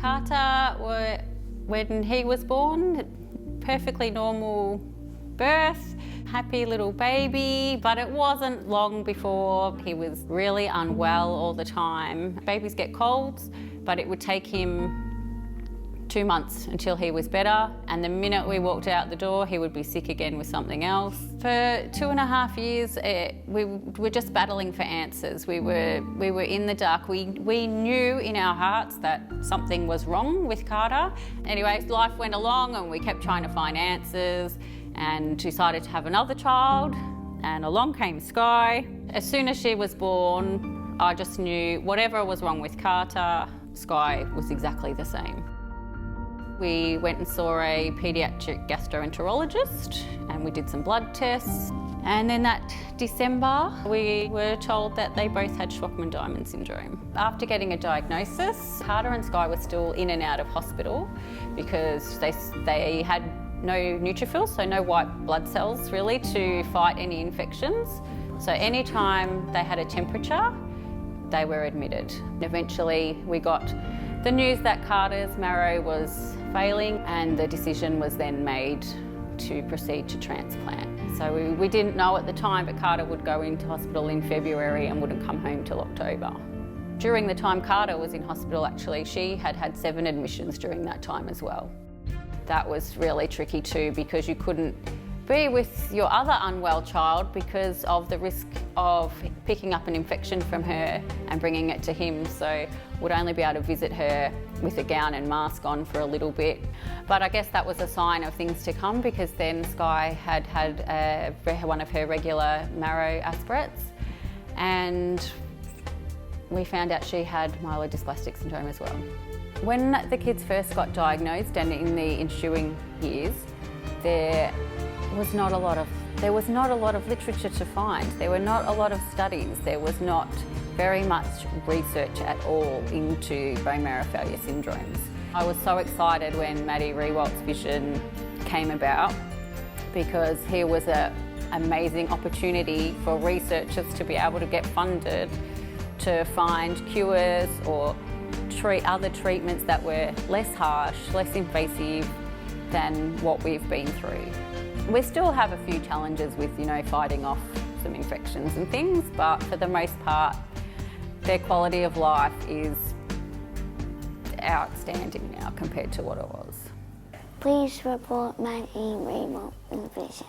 Carter, when he was born, perfectly normal birth, happy little baby, but it wasn't long before he was really unwell all the time. Babies get colds, but it would take him 2 months until he was better, and the minute we walked out the door he would be sick again with something else. For 2.5 years we were just battling for answers. We were in the dark. We knew in our hearts that something was wrong with Carter. Anyway, life went along and we kept trying to find answers and decided to have another child, and along came Skye. As soon as she was born, I just knew whatever was wrong with Carter, Skye was exactly the same. We went and saw a paediatric gastroenterologist and we did some blood tests. And then that December, we were told that they both had Schwachman Diamond Syndrome. After getting a diagnosis, Carter and Skye were still in and out of hospital because they had no neutrophils, so no white blood cells really to fight any infections. So anytime they had a temperature, they were admitted. Eventually we got the news that Carter's marrow was failing, and the decision was then made to proceed to transplant. So we didn't know at the time, but Carter would go into hospital in February and wouldn't come home till October. During the time Carter was in hospital, actually, she had had 7 admissions during that time as well. That was really tricky too, because you couldn't be with your other unwell child because of the risk of picking up an infection from her and bringing it to him. So would only be able to visit her with a gown and mask on for a little bit. But I guess that was a sign of things to come, because then Skye had one of her regular marrow aspirates, and we found out she had myelodysplastic syndrome as well. When the kids first got diagnosed and in the ensuing years, there was not a lot of literature to find. There were not a lot of studies. There was not very much research at all into bone marrow failure syndromes. I was so excited when Maddie Rewalt's vision came about, because here was an amazing opportunity for researchers to be able to get funded to find cures or other treatments that were less harsh, less invasive than what we've been through. We still have a few challenges with, fighting off some infections and things, but for the most part, their quality of life is outstanding now compared to what it was. Please report Maddie Rewalt in the vision.